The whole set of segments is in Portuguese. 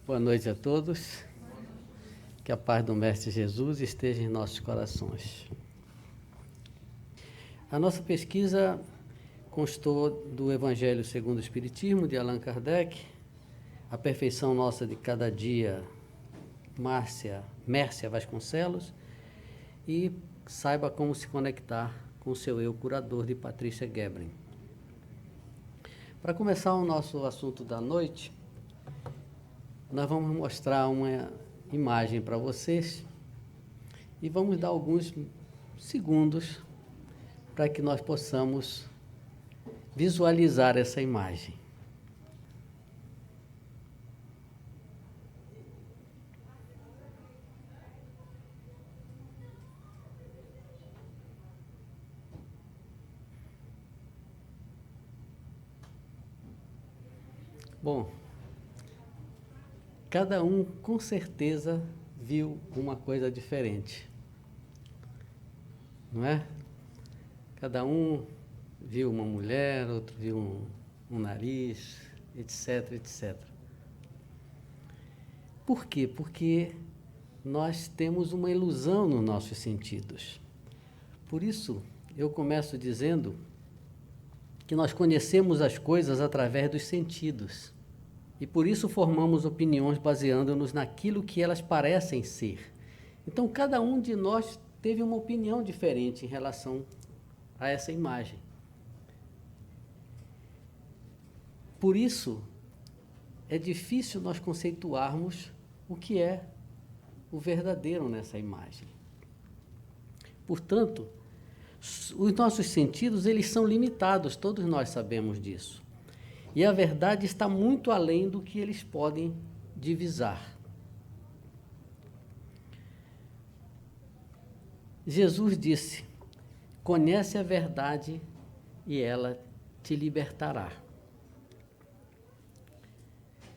Boa noite a todos. Que a paz do Mestre Jesus esteja em nossos corações. A nossa pesquisa constou do Evangelho segundo o Espiritismo, de Allan Kardec, A Perfeição Nossa de Cada Dia, Mércia Vasconcelos, e Saiba Como Se Conectar com o Seu Eu Curador, de Patrícia Gebring. Para começar o nosso assunto da noite, nós vamos mostrar uma imagem para vocês e vamos dar alguns segundos para que nós possamos visualizar essa imagem. Bom, cada um com certeza viu uma coisa diferente, não é? Cada um viu uma mulher, outro viu um nariz, etc, etc. Por quê? Porque nós temos uma ilusão nos nossos sentidos. Por isso, eu começo dizendo que nós conhecemos as coisas através dos sentidos. E por isso formamos opiniões baseando-nos naquilo que elas parecem ser. Então, cada um de nós teve uma opinião diferente em relação a essa imagem. Por isso, é difícil nós conceituarmos o que é o verdadeiro nessa imagem. Portanto, os nossos sentidos, eles são limitados, todos nós sabemos disso. E a verdade está muito além do que eles podem divisar. Jesus disse: conhece a verdade e ela te libertará.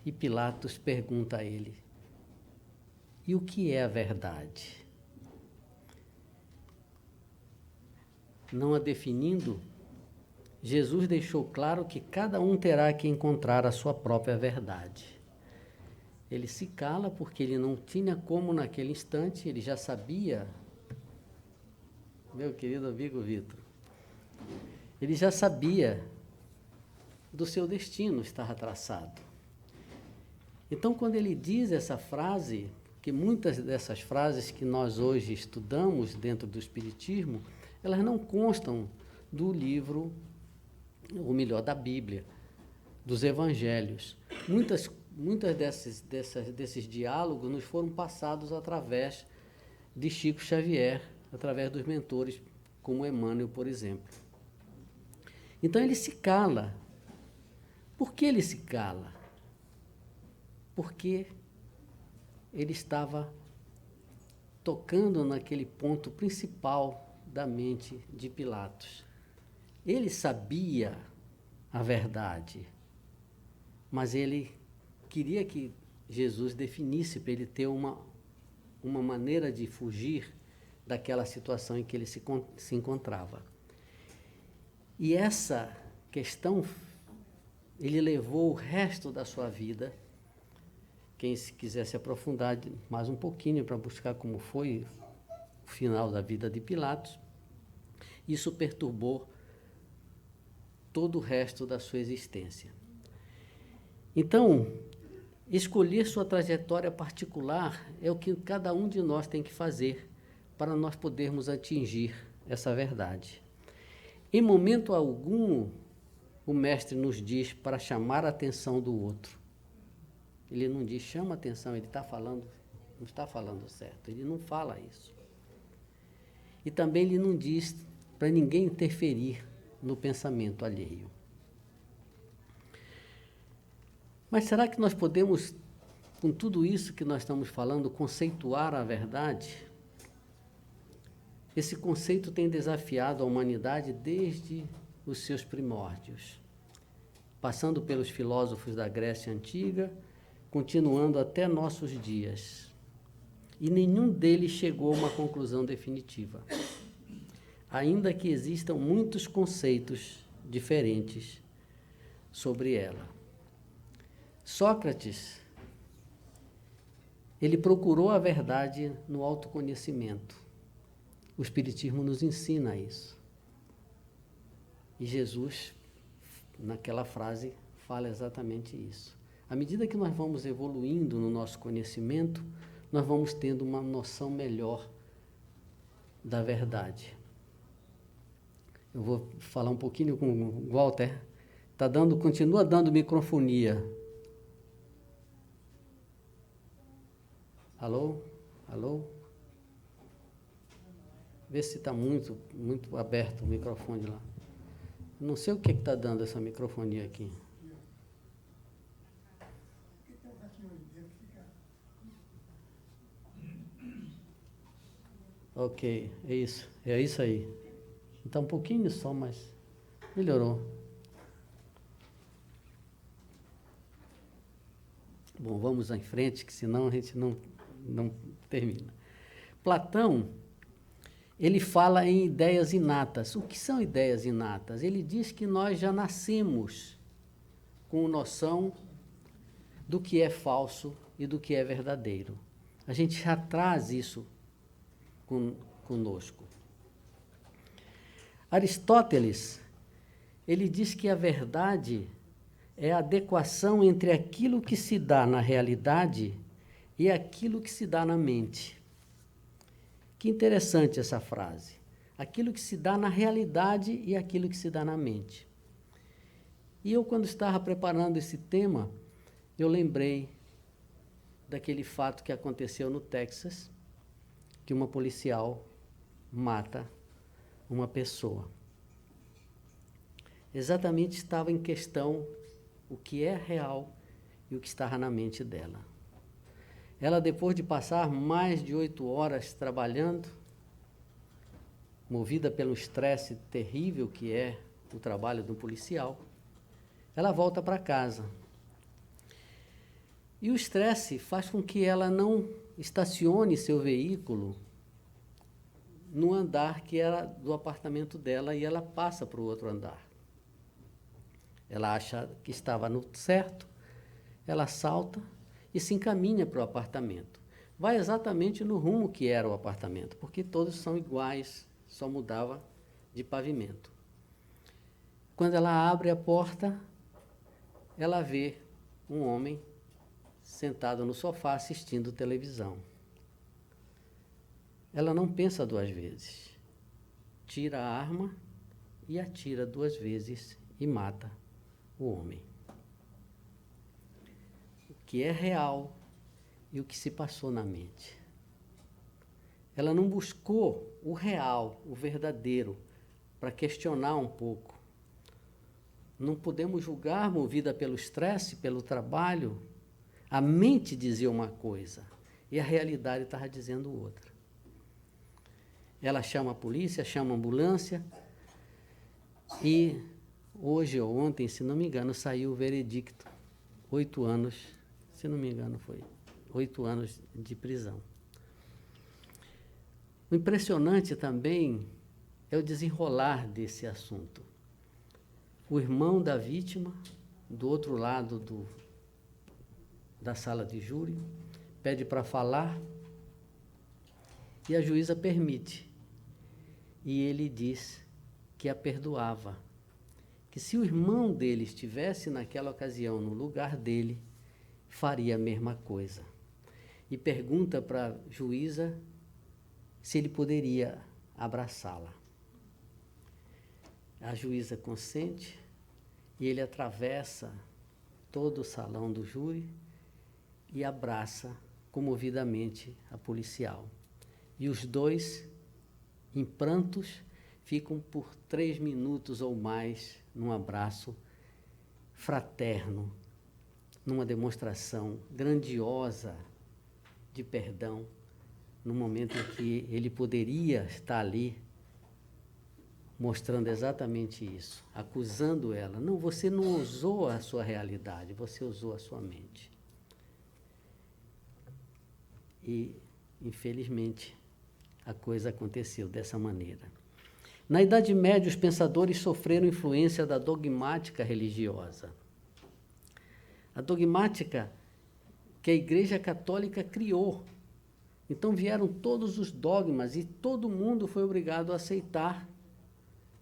E Pilatos pergunta a ele: e o que é a verdade? Não a definindo, Jesus deixou claro que cada um terá que encontrar a sua própria verdade. Ele se cala porque ele não tinha como naquele instante, ele já sabia, meu querido amigo Vitor, ele já sabia do seu destino, estava traçado. Então, quando ele diz essa frase, que muitas dessas frases que nós hoje estudamos dentro do Espiritismo, elas não constam do livro, ou melhor, da Bíblia, dos Evangelhos. Muitas desses diálogos nos foram passados através de Chico Xavier, através dos mentores, como Emmanuel, por exemplo. Então ele se cala. Por que ele se cala? Porque ele estava tocando naquele ponto principal da mente de Pilatos. Ele sabia a verdade, mas ele queria que Jesus definisse para ele ter uma maneira de fugir daquela situação em que ele se encontrava. E essa questão, ele levou o resto da sua vida. Quem se quiser se aprofundar mais um pouquinho para buscar como foi o final da vida de Pilatos, isso perturbou todo o resto da sua existência. Então, escolher sua trajetória particular é o que cada um de nós tem que fazer para nós podermos atingir essa verdade. Em momento algum, o mestre nos diz para chamar a atenção do outro. Ele não diz, chama a atenção, ele está falando, não está falando certo, ele não fala isso. E também ele não diz para ninguém interferir no pensamento alheio. Mas será que nós podemos, com tudo isso que nós estamos falando, conceituar a verdade? Esse conceito tem desafiado a humanidade desde os seus primórdios, passando pelos filósofos da Grécia Antiga, continuando até nossos dias. E nenhum deles chegou a uma conclusão definitiva, ainda que existam muitos conceitos diferentes sobre ela. Sócrates ele procurou a verdade no autoconhecimento. O Espiritismo nos ensina isso. E Jesus, naquela frase, fala exatamente isso. À medida que nós vamos evoluindo no nosso conhecimento, nós vamos tendo uma noção melhor da verdade. Eu vou falar um pouquinho com o Walter. Continua dando microfonia. Alô? Alô? Vê se está muito aberto o microfone lá. Não sei o que está dando essa microfonia aqui. Ok, é isso aí. Está um pouquinho só, mas melhorou. Bom, vamos em frente, que senão a gente não termina. Platão, ele fala em ideias inatas. O que são ideias inatas? Ele diz que nós já nascemos com noção do que é falso e do que é verdadeiro. A gente já traz isso conosco. Aristóteles, ele diz que a verdade é a adequação entre aquilo que se dá na realidade e aquilo que se dá na mente. Que interessante essa frase. Aquilo que se dá na realidade e aquilo que se dá na mente. E eu, quando estava preparando esse tema, eu lembrei daquele fato que aconteceu no Texas, que uma policial mata uma pessoa. Exatamente estava em questão o que é real e o que estava na mente dela. Ela, depois de passar mais de 8 horas trabalhando, movida pelo estresse terrível que é o trabalho do policial, ela volta para casa. E o estresse faz com que ela não estacione seu veículo no andar que era do apartamento dela e ela passa para o outro andar. Ela acha que estava no certo, ela salta e se encaminha para o apartamento. Vai exatamente no rumo que era o apartamento, porque todos são iguais, só mudava de pavimento. Quando ela abre a porta, ela vê um homem sentado no sofá assistindo televisão. Ela não pensa 2 vezes. Tira a arma e atira 2 vezes e mata o homem. O que é real e o que se passou na mente. Ela não buscou o real, o verdadeiro, para questionar um pouco. Não podemos julgar movida pelo estresse, pelo trabalho. A mente dizia uma coisa e a realidade estava dizendo outra. Ela chama a polícia, chama a ambulância e hoje ou ontem, se não me engano, saiu o veredicto. 8 anos, se não me engano, foi 8 anos de prisão. O impressionante também é o desenrolar desse assunto. O irmão da vítima, do outro lado da sala de júri, pede para falar e a juíza permite. E ele diz que a perdoava, que se o irmão dele estivesse naquela ocasião no lugar dele, faria a mesma coisa. E pergunta para a juíza se ele poderia abraçá-la. A juíza consente e ele atravessa todo o salão do júri e abraça comovidamente a policial. E os dois, em prantos, ficam por 3 minutos ou mais num abraço fraterno, numa demonstração grandiosa de perdão, no momento em que ele poderia estar ali mostrando exatamente isso, acusando ela. Não, você não usou a sua realidade, você usou a sua mente. E, infelizmente, a coisa aconteceu dessa maneira. Na Idade Média, os pensadores sofreram influência da dogmática religiosa. A dogmática que a Igreja Católica criou. Então vieram todos os dogmas e todo mundo foi obrigado a aceitar.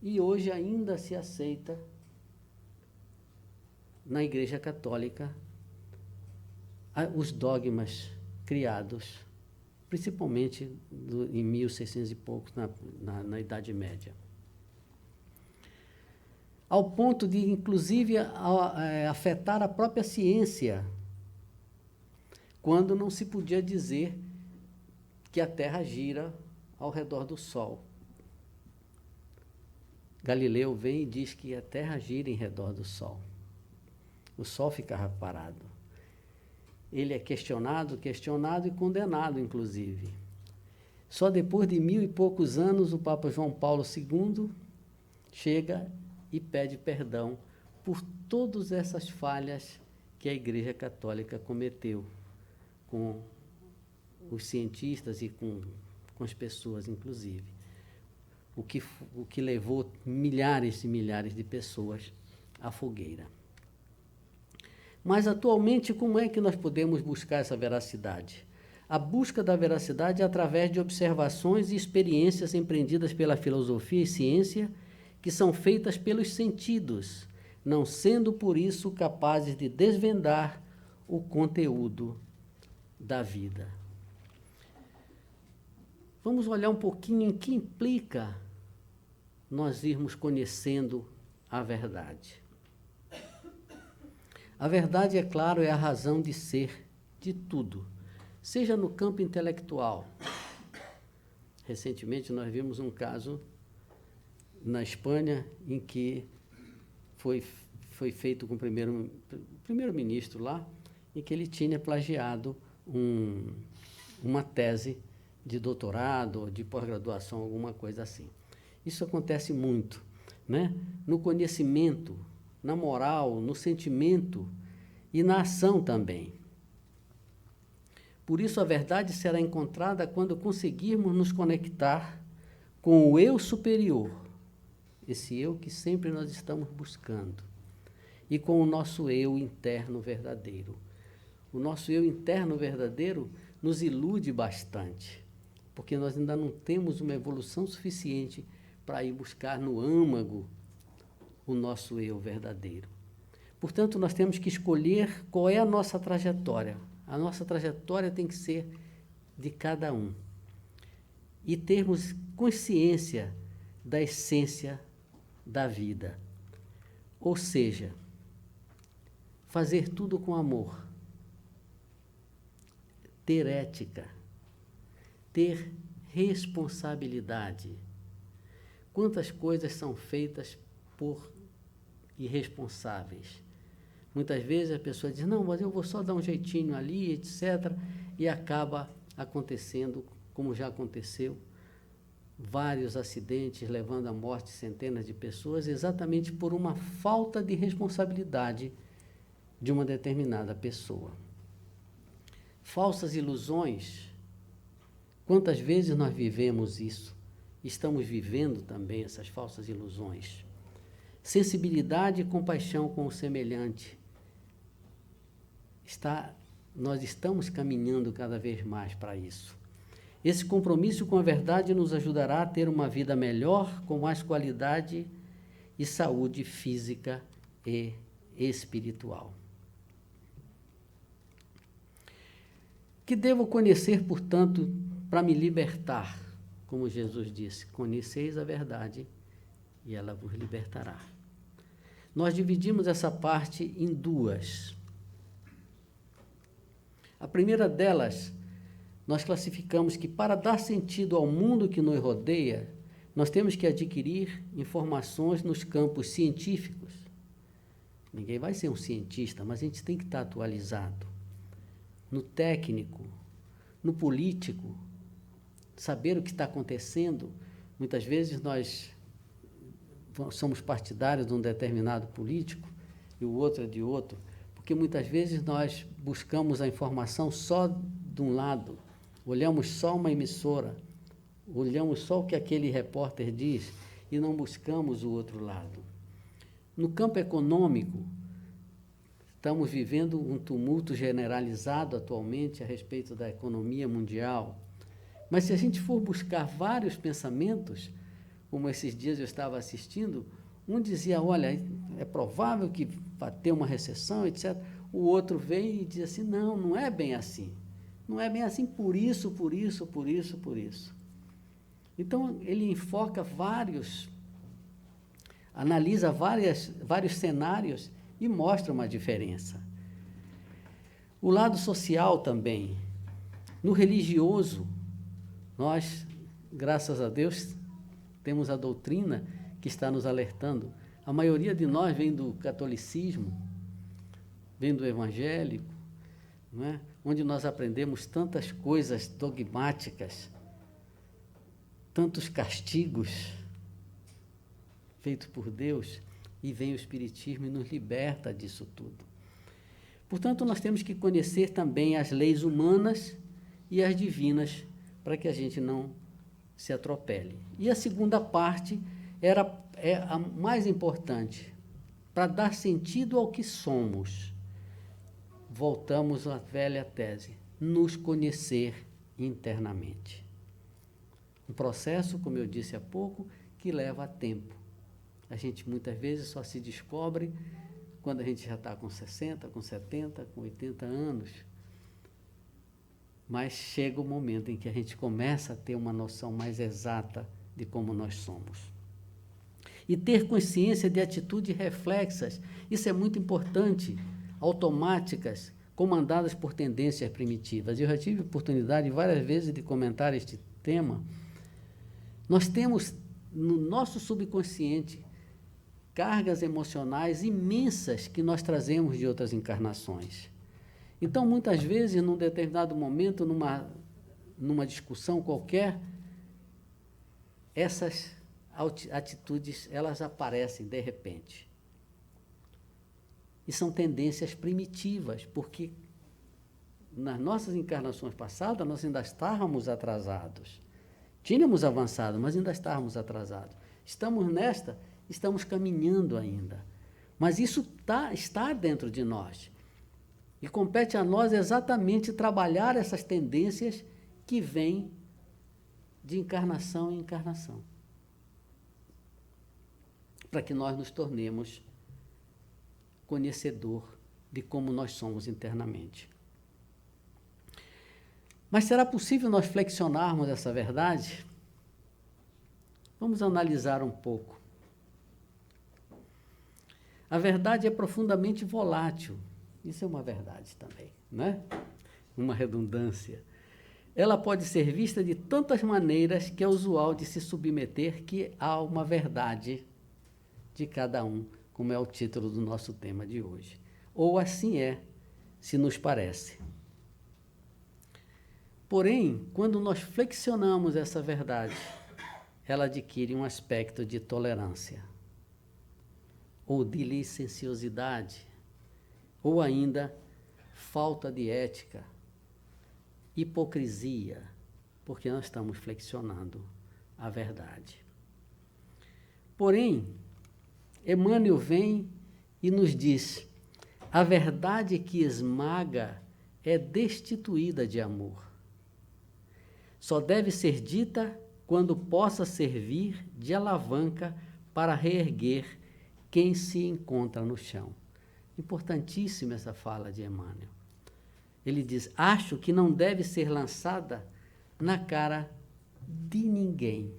E hoje ainda se aceita na Igreja Católica os dogmas criados, principalmente em 1600 e pouco, na Idade Média. Ao ponto de, inclusive, afetar a própria ciência, quando não se podia dizer que a Terra gira ao redor do Sol. Galileu vem e diz que a Terra gira em redor do Sol. O Sol ficava parado. Ele é questionado e condenado, inclusive. Só depois de 1000 e poucos anos, o Papa João Paulo II chega e pede perdão por todas essas falhas que a Igreja Católica cometeu com os cientistas e com as pessoas, inclusive. O que levou milhares e milhares de pessoas à fogueira. Mas, atualmente, como é que nós podemos buscar essa veracidade? A busca da veracidade é através de observações e experiências empreendidas pela filosofia e ciência, que são feitas pelos sentidos, não sendo, por isso, capazes de desvendar o conteúdo da vida. Vamos olhar um pouquinho em que implica nós irmos conhecendo a verdade. A verdade, é claro, é a razão de ser de tudo, seja no campo intelectual. Recentemente nós vimos um caso na Espanha em que foi feito com o primeiro-ministro lá, em que ele tinha plagiado uma tese de doutorado, de pós-graduação, alguma coisa assim. Isso acontece muito, né? No conhecimento, na moral, no sentimento e na ação também. Por isso, a verdade será encontrada quando conseguirmos nos conectar com o eu superior, esse eu que sempre nós estamos buscando, e com o nosso eu interno verdadeiro. O nosso eu interno verdadeiro nos ilude bastante, porque nós ainda não temos uma evolução suficiente para ir buscar no âmago o nosso eu verdadeiro. Portanto, nós temos que escolher qual é a nossa trajetória. A nossa trajetória tem que ser de cada um. E termos consciência da essência da vida. Ou seja, fazer tudo com amor. Ter ética. Ter responsabilidade. Quantas coisas são feitas por irresponsáveis? Muitas vezes a pessoa diz, não, mas eu vou só dar um jeitinho ali, etc. E acaba acontecendo, como já aconteceu, vários acidentes levando à morte de centenas de pessoas, exatamente por uma falta de responsabilidade de uma determinada pessoa. Falsas ilusões, quantas vezes nós vivemos isso? Estamos vivendo também essas falsas ilusões. Sensibilidade e compaixão com o semelhante. Nós estamos caminhando cada vez mais para isso. Esse compromisso com a verdade nos ajudará a ter uma vida melhor, com mais qualidade e saúde física e espiritual. Que devo conhecer, portanto, para me libertar? Como Jesus disse, conheceis a verdade e ela vos libertará. Nós dividimos essa parte em duas. A primeira delas, nós classificamos que para dar sentido ao mundo que nos rodeia, nós temos que adquirir informações nos campos científicos. Ninguém vai ser um cientista, mas a gente tem que estar atualizado. No técnico, no político, saber o que está acontecendo. Muitas vezes nós somos partidários de um determinado político e o outro é de outro, porque muitas vezes nós buscamos a informação só de um lado, olhamos só uma emissora, olhamos só o que aquele repórter diz e não buscamos o outro lado. No campo econômico, Estamos vivendo um tumulto generalizado atualmente a respeito da economia mundial. Mas se a gente for buscar vários pensamentos, como esses dias eu estava assistindo, um dizia, olha, é provável que vai ter uma recessão, etc. O outro vem e diz assim, não, não é bem assim. Não é bem assim por isso, por isso, por isso, por isso. Então, ele enfoca analisa vários cenários e mostra uma diferença. O lado social também. No religioso, nós, graças a Deus, temos a doutrina que está nos alertando. A maioria de nós vem do catolicismo, vem do evangélico, não é? Onde nós aprendemos tantas coisas dogmáticas, tantos castigos feitos por Deus, e vem o Espiritismo e nos liberta disso tudo. Portanto, nós temos que conhecer também as leis humanas e as divinas, para que a gente não se atropele. E a segunda parte é a mais importante, para dar sentido ao que somos. Voltamos à velha tese, nos conhecer internamente. Um processo, como eu disse há pouco, que leva tempo. A gente muitas vezes só se descobre quando a gente já está com 60, com 70, com 80 anos. Mas chega o momento em que a gente começa a ter uma noção mais exata de como nós somos. E ter consciência de atitudes reflexas, isso é muito importante, automáticas, comandadas por tendências primitivas. Eu já tive oportunidade várias vezes de comentar este tema. Nós temos no nosso subconsciente cargas emocionais imensas que nós trazemos de outras encarnações. Então, muitas vezes, num determinado momento, numa discussão qualquer, essas atitudes, elas aparecem de repente. E são tendências primitivas, porque nas nossas encarnações passadas, nós ainda estávamos atrasados. Tínhamos avançado, mas ainda estávamos atrasados. Estamos caminhando ainda. Mas isso está dentro de nós. E compete a nós exatamente trabalhar essas tendências que vêm de encarnação em encarnação. Para que nós nos tornemos conhecedor de como nós somos internamente. Mas será possível nós flexionarmos essa verdade? Vamos analisar um pouco. A verdade é profundamente volátil. Isso é uma verdade também, né? Uma redundância. Ela pode ser vista de tantas maneiras que é usual de se submeter que há uma verdade de cada um, como é o título do nosso tema de hoje. Ou assim é, se nos parece. Porém, quando nós flexionamos essa verdade, ela adquire um aspecto de tolerância, ou de licenciosidade, ou ainda falta de ética, hipocrisia, porque nós estamos flexionando a verdade. Porém, Emmanuel vem e nos diz: a verdade que esmaga é destituída de amor. Só deve ser dita quando possa servir de alavanca para reerguer quem se encontra no chão. Importantíssima essa fala de Emmanuel. Ele diz: acho que não deve ser lançada na cara de ninguém.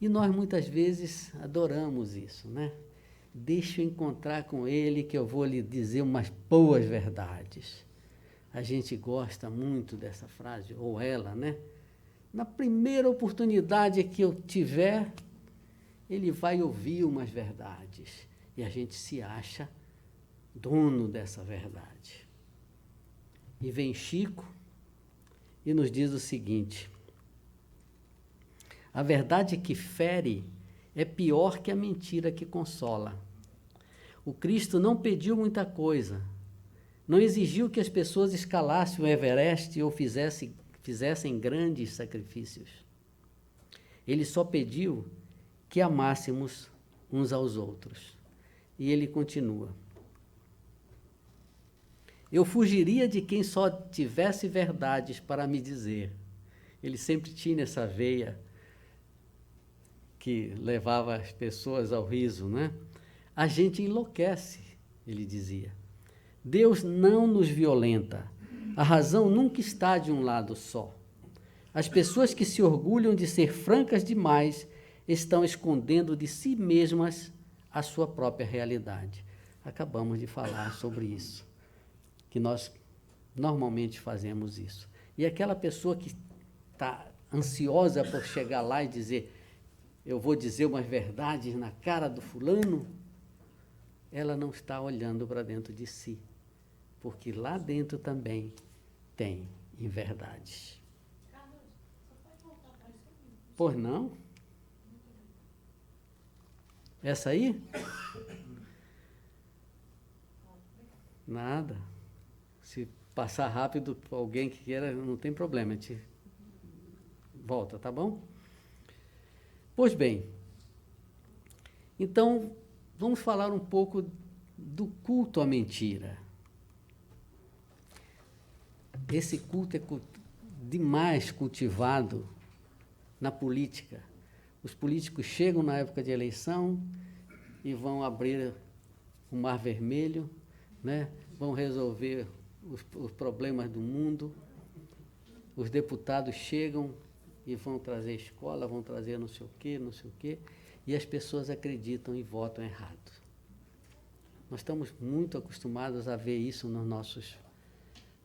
E nós muitas vezes adoramos isso, né? Deixa eu encontrar com ele que eu vou lhe dizer umas boas verdades. A gente gosta muito dessa frase, ou ela, né? Na primeira oportunidade que eu tiver, ele vai ouvir umas verdades. E a gente se acha dono dessa verdade. E vem Chico e nos diz o seguinte: a verdade que fere é pior que a mentira que consola. O Cristo não pediu muita coisa, não exigiu que as pessoas escalassem o Everest ou fizessem grandes sacrifícios. Ele só pediu que amássemos uns aos outros. E ele continua: Eu fugiria de quem só tivesse verdades para me dizer. Ele sempre tinha essa veia que levava as pessoas ao riso, né? A gente enlouquece, ele dizia. Deus não nos violenta. A razão nunca está de um lado só. As pessoas que se orgulham de ser francas demais estão escondendo de si mesmas a sua própria realidade. Acabamos de falar sobre isso, que nós normalmente fazemos isso. E aquela pessoa que está ansiosa por chegar lá e dizer, eu vou dizer umas verdades na cara do fulano, ela não está olhando para dentro de si, porque lá dentro também tem inverdades. Pois não? Essa aí? Nada. Se passar rápido para alguém que queira, não tem problema, a gente volta, tá bom? Pois bem, então vamos falar um pouco do culto à mentira. Esse culto é demais cultivado na política. Os políticos chegam na época de eleição e vão abrir o Mar Vermelho, né? Vão resolver os problemas do mundo. Os deputados chegam e vão trazer escola, vão trazer não sei o quê, e as pessoas acreditam e votam errado. Nós estamos muito acostumados a ver isso nos nossos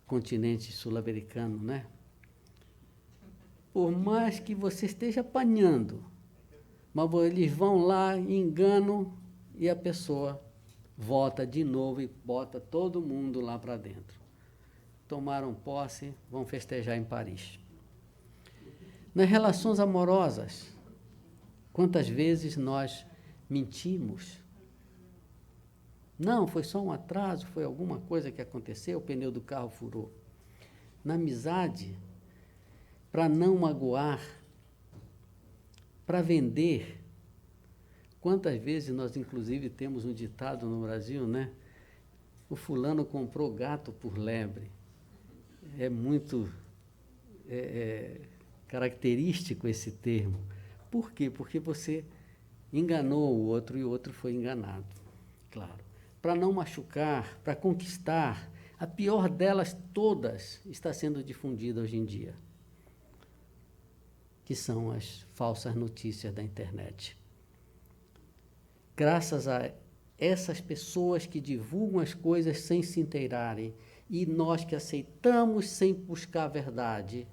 continentes sul-americanos, né? Por mais que você esteja apanhando, mas eles vão lá, enganam, e a pessoa vota de novo e bota todo mundo lá para dentro. Tomaram posse, vão festejar em Paris. Nas relações amorosas, quantas vezes nós mentimos? Não, foi só um atraso, foi alguma coisa que aconteceu, o pneu do carro furou. Na amizade, para não magoar, para vender. Quantas vezes nós, inclusive, temos um ditado no Brasil, né? O fulano comprou gato por lebre. É muito característico esse termo. Por quê? Porque você enganou o outro e o outro foi enganado, claro. Para não machucar, para conquistar, a pior delas todas está sendo difundida hoje em dia, que são as falsas notícias da internet. Graças a essas pessoas que divulgam as coisas sem se inteirarem, e nós que aceitamos sem buscar a verdade,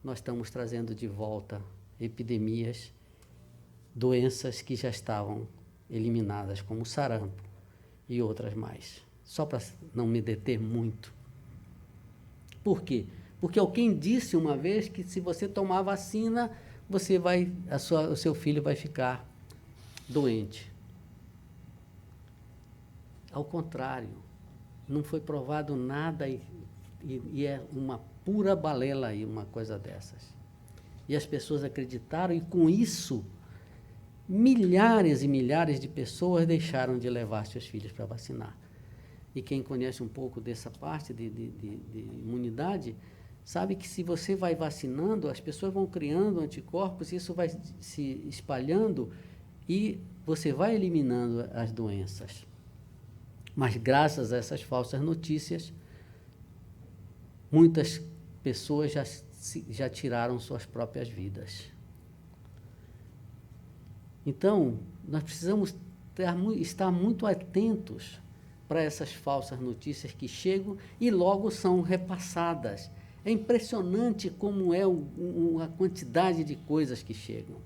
nós estamos trazendo de volta epidemias, doenças que já estavam eliminadas, como o sarampo e outras mais. Só para não me deter muito. Por quê? Porque alguém disse uma vez que se você tomar vacina, o seu filho vai ficar doente. Ao contrário, não foi provado nada e é uma pura balela aí, uma coisa dessas. E as pessoas acreditaram e com isso, milhares e milhares de pessoas deixaram de levar seus filhos para vacinar. E quem conhece um pouco dessa parte de imunidade, sabe que se você vai vacinando, as pessoas vão criando anticorpos, isso vai se espalhando e você vai eliminando as doenças. Mas graças a essas falsas notícias, muitas pessoas já tiraram suas próprias vidas. Então, nós precisamos estar muito atentos para essas falsas notícias que chegam e logo são repassadas. É impressionante como é a quantidade de coisas que chegam.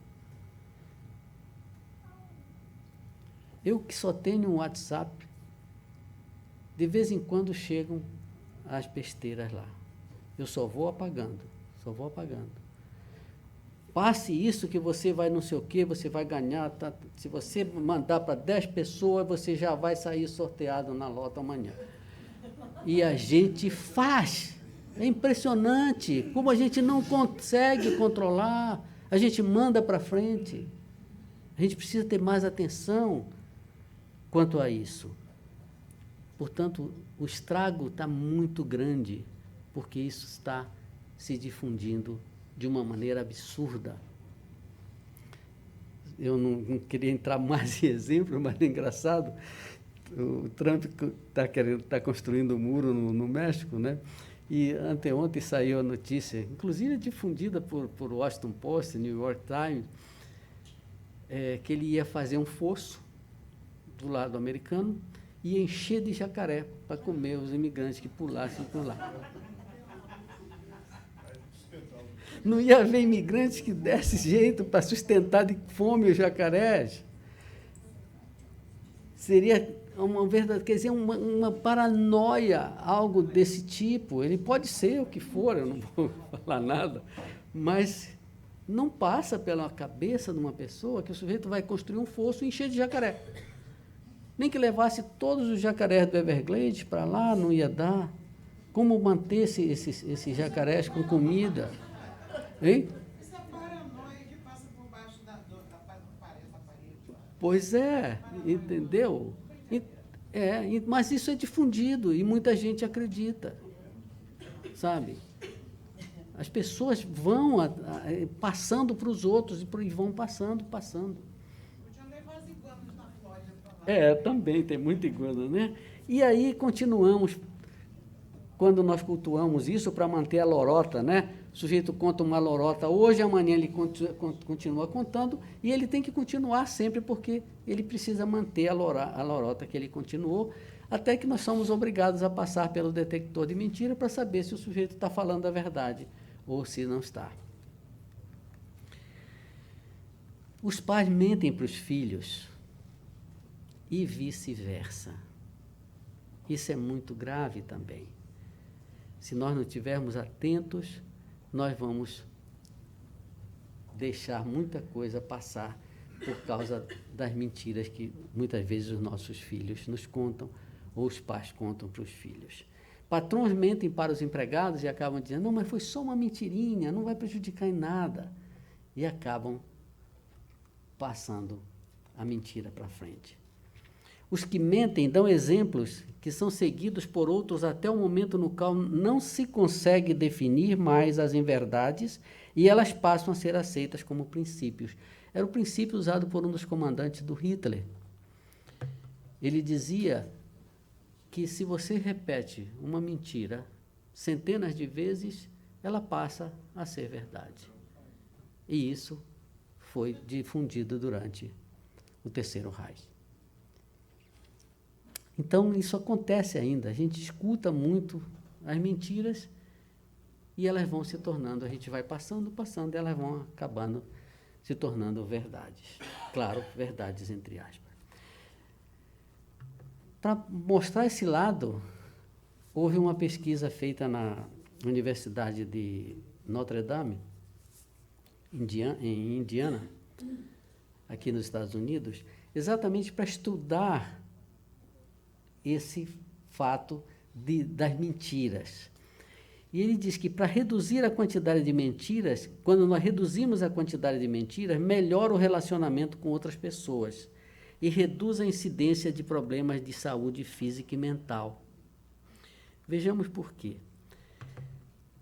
Eu que só tenho um WhatsApp, de vez em quando chegam as besteiras lá. Eu só vou apagando. Passe isso que você vai não sei o quê, você vai ganhar. Tá? Se você mandar para 10 pessoas, você já vai sair sorteado na loto amanhã. E a gente faz. É impressionante como a gente não consegue controlar. A gente manda para frente. A gente precisa ter mais atenção quanto a isso. Portanto, o estrago está muito grande, porque isso está se difundindo de uma maneira absurda. Eu não queria entrar mais em exemplo, mas é engraçado. O Trump está construindo um muro no México, né? E anteontem saiu a notícia, inclusive difundida por Washington Post, New York Times, que ele ia fazer um fosso do lado americano e encher de jacaré para comer os imigrantes que pulassem por lá. Não ia haver imigrantes que desse jeito para sustentar de fome os jacarés. Seria uma verdade, quer dizer, uma paranoia, algo desse tipo. Ele pode ser o que for, eu não vou falar nada, mas não passa pela cabeça de uma pessoa que o sujeito vai construir um fosso e encher de jacaré. Nem que levasse todos os jacarés do Everglades para lá, não ia dar. Como manter esses jacarés com comida? Hein? Essa paranoia que passa por baixo da parede. Pois é, entendeu? Mas isso é difundido e muita gente acredita, sabe? As pessoas vão passando para os outros e vão passando. Podiam levar as iguanas na Flórida para lá. Também tem muita iguana, né? E aí continuamos, quando nós cultuamos isso para manter a lorota, né? O sujeito conta uma lorota hoje, amanhã ele continua contando, e ele tem que continuar sempre, porque ele precisa manter a lorota que ele continuou, até que nós somos obrigados a passar pelo detector de mentira para saber se o sujeito está falando a verdade ou se não está. Os pais mentem para os filhos e vice-versa. Isso é muito grave também. Se nós não estivermos atentos, nós vamos deixar muita coisa passar por causa das mentiras que muitas vezes os nossos filhos nos contam ou os pais contam para os filhos. Patrões mentem para os empregados e acabam dizendo, não, mas foi só uma mentirinha, não vai prejudicar em nada. E acabam passando a mentira para frente. Os que mentem dão exemplos que são seguidos por outros até o momento no qual não se consegue definir mais as inverdades e elas passam a ser aceitas como princípios. Era o princípio usado por um dos comandantes do Hitler. Ele dizia que se você repete uma mentira centenas de vezes, ela passa a ser verdade. E isso foi difundido durante o Terceiro Reich. Então, isso acontece ainda. A gente escuta muito as mentiras e elas vão se tornando, a gente vai passando, e elas vão acabando se tornando verdades. Claro, verdades entre aspas. Para mostrar esse lado, houve uma pesquisa feita na Universidade de Notre Dame, em Indiana, aqui nos Estados Unidos, exatamente para estudar esse fato das mentiras. E ele diz que para reduzir a quantidade de mentiras, quando nós reduzimos a quantidade de mentiras, melhora o relacionamento com outras pessoas e reduz a incidência de problemas de saúde física e mental. Vejamos por quê.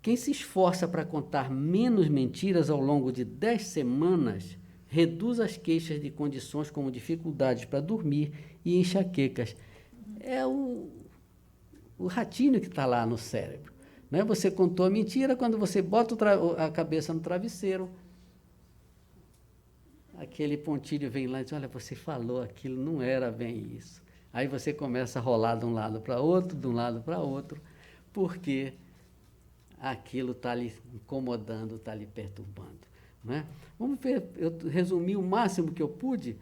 Quem se esforça para contar menos mentiras ao longo de 10 semanas, reduz as queixas de condições como dificuldades para dormir e enxaquecas. É o ratinho que está lá no cérebro. Né? Você contou a mentira, quando você bota a cabeça no travesseiro, aquele pontilho vem lá e diz, olha, você falou aquilo, não era bem isso. Aí você começa a rolar de um lado para outro, de um lado para outro, porque aquilo está lhe incomodando, está lhe perturbando. Né? Vamos ver, eu resumi o máximo que eu pude.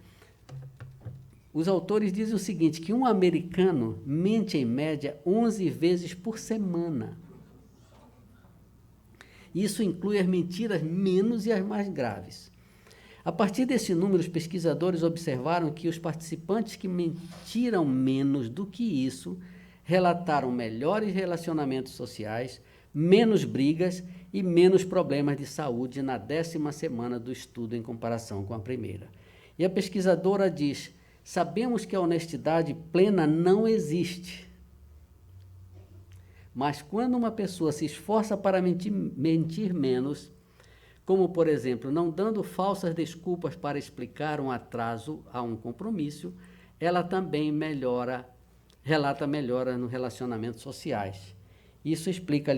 Os autores dizem o seguinte, que um americano mente em média 11 vezes por semana. Isso inclui as mentiras menos e as mais graves. A partir desse número, os pesquisadores observaram que os participantes que mentiram menos do que isso relataram melhores relacionamentos sociais, menos brigas e menos problemas de saúde na 10ª semana do estudo em comparação com a primeira. E a pesquisadora diz, sabemos que a honestidade plena não existe, Mas quando uma pessoa se esforça para mentir menos, como, por exemplo, não dando falsas desculpas para explicar um atraso a um compromisso, ela também relata melhora nos relacionamentos sociais. Isso explica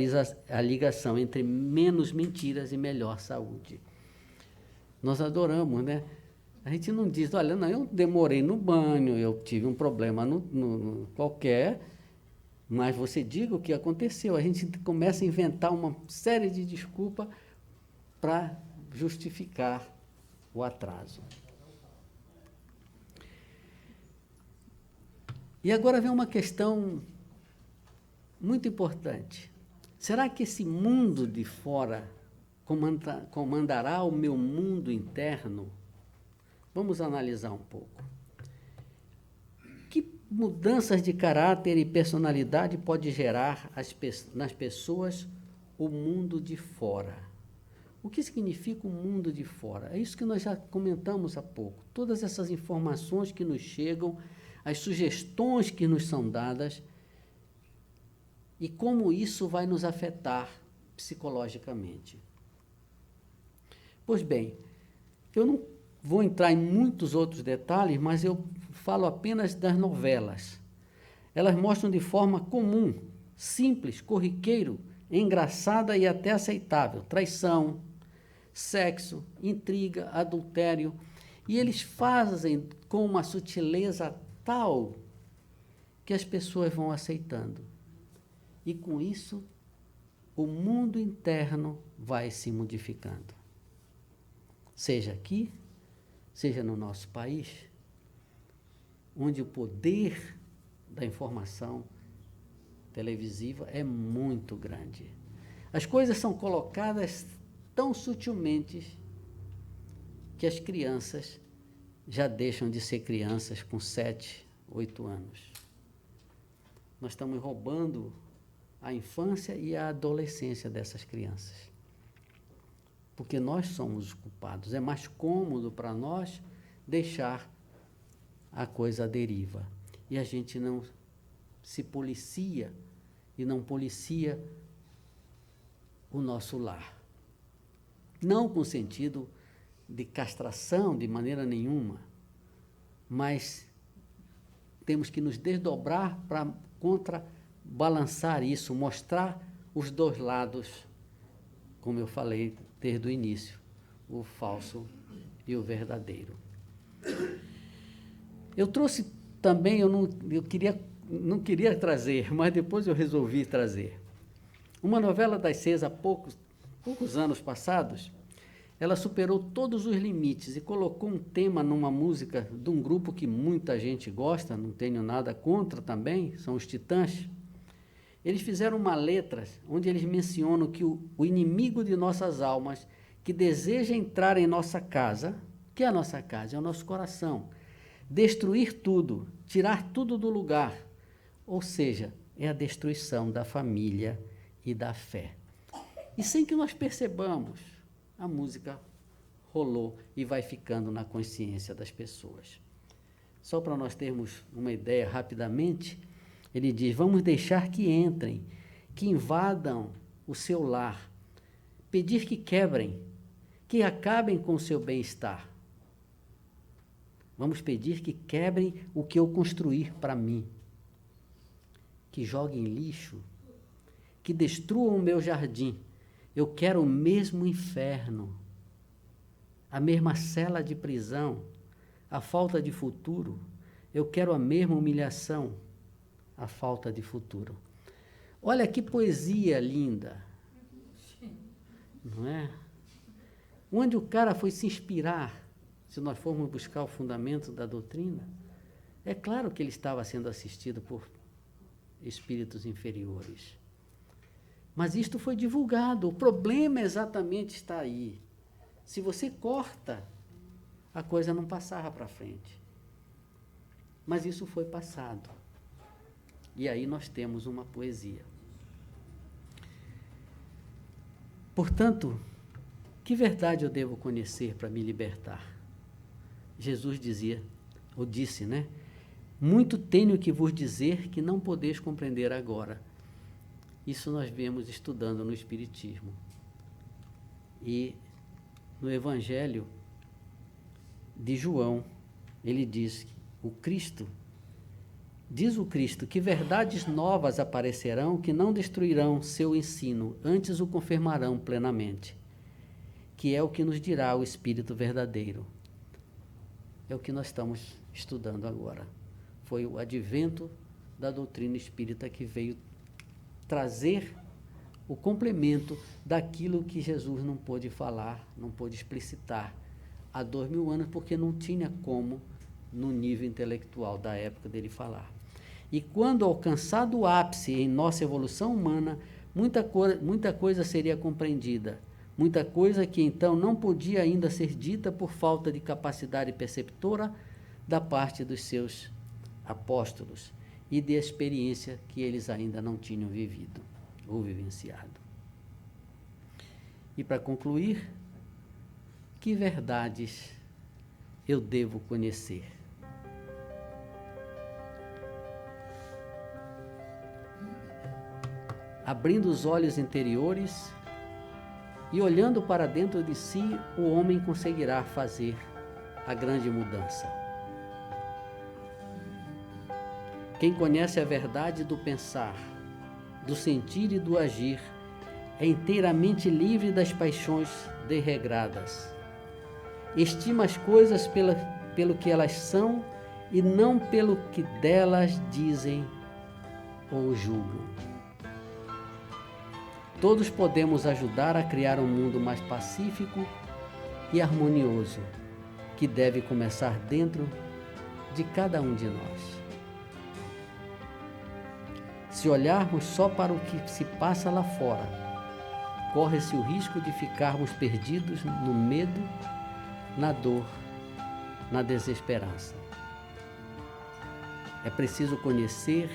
a ligação entre menos mentiras e melhor saúde. Nós adoramos, né? A gente não diz, olha, não, eu demorei no banho, eu tive um problema qualquer, mas você diga o que aconteceu. A gente começa a inventar uma série de desculpas para justificar o atraso. E agora vem uma questão muito importante. Será que esse mundo de fora comandará o meu mundo interno? Vamos analisar um pouco. Que mudanças de caráter e personalidade pode gerar nas pessoas o mundo de fora? O que significa o mundo de fora? É isso que nós já comentamos há pouco. Todas essas informações que nos chegam, as sugestões que nos são dadas e como isso vai nos afetar psicologicamente. Pois bem, eu não vou entrar em muitos outros detalhes, mas eu falo apenas das novelas. Elas mostram de forma comum, simples, corriqueiro, engraçada e até aceitável, traição, sexo, intriga, adultério, e eles fazem com uma sutileza tal que as pessoas vão aceitando. E com isso, o mundo interno vai se modificando. Seja aqui, seja no nosso país, onde o poder da informação televisiva é muito grande. As coisas são colocadas tão sutilmente que as crianças já deixam de ser crianças com 7, 8 anos. Nós estamos roubando a infância e a adolescência dessas crianças. Porque nós somos os culpados. É mais cômodo para nós deixar a coisa à deriva. E a gente não se policia e não policia o nosso lar. Não com sentido de castração de maneira nenhuma, mas temos que nos desdobrar para contrabalançar isso, mostrar os dois lados, como eu falei desde o início, o falso e o verdadeiro. Eu trouxe também, eu não queria trazer, mas depois eu resolvi trazer. Uma novela das 6 há poucos anos passados, ela superou todos os limites e colocou um tema numa música de um grupo que muita gente gosta, não tenho nada contra também, são os Titãs. Eles fizeram uma letra onde eles mencionam que o inimigo de nossas almas, que deseja entrar em nossa casa, que é a nossa casa, é o nosso coração, destruir tudo, tirar tudo do lugar, ou seja, é a destruição da família e da fé. E sem que nós percebamos, a música rolou e vai ficando na consciência das pessoas. Só para nós termos uma ideia rapidamente, ele diz, vamos deixar que entrem, que invadam o seu lar, pedir que quebrem, que acabem com o seu bem-estar. Vamos pedir que quebrem o que eu construir para mim, que joguem lixo, que destruam o meu jardim. Eu quero o mesmo inferno, a mesma cela de prisão, a falta de futuro. Eu quero a mesma humilhação, a falta de futuro. Olha que poesia linda, não é? Onde o cara foi se inspirar, se nós formos buscar o fundamento da doutrina, é claro que ele estava sendo assistido por espíritos inferiores. Mas isto foi divulgado, o problema exatamente está aí. Se você corta, a coisa não passava para frente. Mas isso foi passado. E aí nós temos uma poesia. Portanto, que verdade eu devo conhecer para me libertar? Jesus dizia, ou disse, Muito tenho que vos dizer que não podeis compreender agora. Isso nós vemos estudando no Espiritismo. E no Evangelho de João, ele diz, diz o Cristo que verdades novas aparecerão que não destruirão seu ensino, antes o confirmarão plenamente, que é o que nos dirá o Espírito verdadeiro. É o que nós estamos estudando agora. Foi o advento da doutrina espírita que veio trazer o complemento daquilo que Jesus não pôde falar, não pôde explicitar há 2000 anos, porque não tinha como, no nível intelectual da época dele falar. E quando alcançado o ápice em nossa evolução humana, muita coisa seria compreendida, muita coisa que então não podia ainda ser dita por falta de capacidade perceptora da parte dos seus apóstolos e de experiência que eles ainda não tinham vivido ou vivenciado. E para concluir, que verdades eu devo conhecer? Abrindo os olhos interiores e olhando para dentro de si, o homem conseguirá fazer a grande mudança. Quem conhece a verdade do pensar, do sentir e do agir, é inteiramente livre das paixões desregradas. Estima as coisas pelo que elas são e não pelo que delas dizem ou julgam. Todos podemos ajudar a criar um mundo mais pacífico e harmonioso, que deve começar dentro de cada um de nós. Se olharmos só para o que se passa lá fora, corre-se o risco de ficarmos perdidos no medo, na dor, na desesperança. É preciso conhecer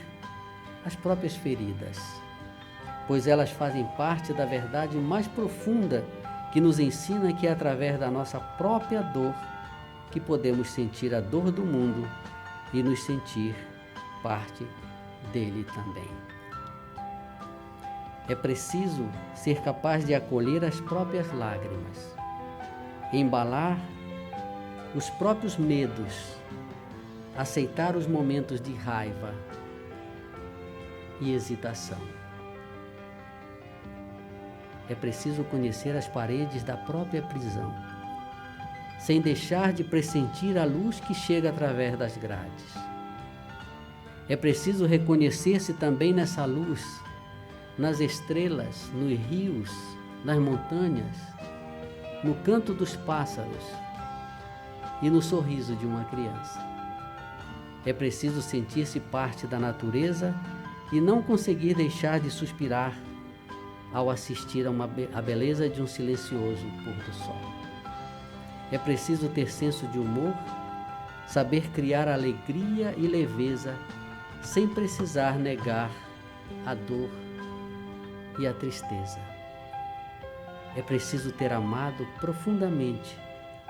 as próprias feridas, pois elas fazem parte da verdade mais profunda que nos ensina que é através da nossa própria dor que podemos sentir a dor do mundo e nos sentir parte dele também. É preciso ser capaz de acolher as próprias lágrimas, embalar os próprios medos, aceitar os momentos de raiva e hesitação. É preciso conhecer as paredes da própria prisão, sem deixar de pressentir a luz que chega através das grades. É preciso reconhecer-se também nessa luz, nas estrelas, nos rios, nas montanhas, no canto dos pássaros e no sorriso de uma criança. É preciso sentir-se parte da natureza e não conseguir deixar de suspirar ao assistir a beleza de um silencioso pôr do sol. É preciso ter senso de humor, saber criar alegria e leveza sem precisar negar a dor e a tristeza. É preciso ter amado profundamente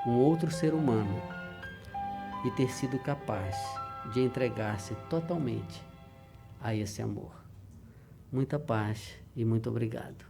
um outro ser humano e ter sido capaz de entregar-se totalmente a esse amor. Muita paz e muito obrigado.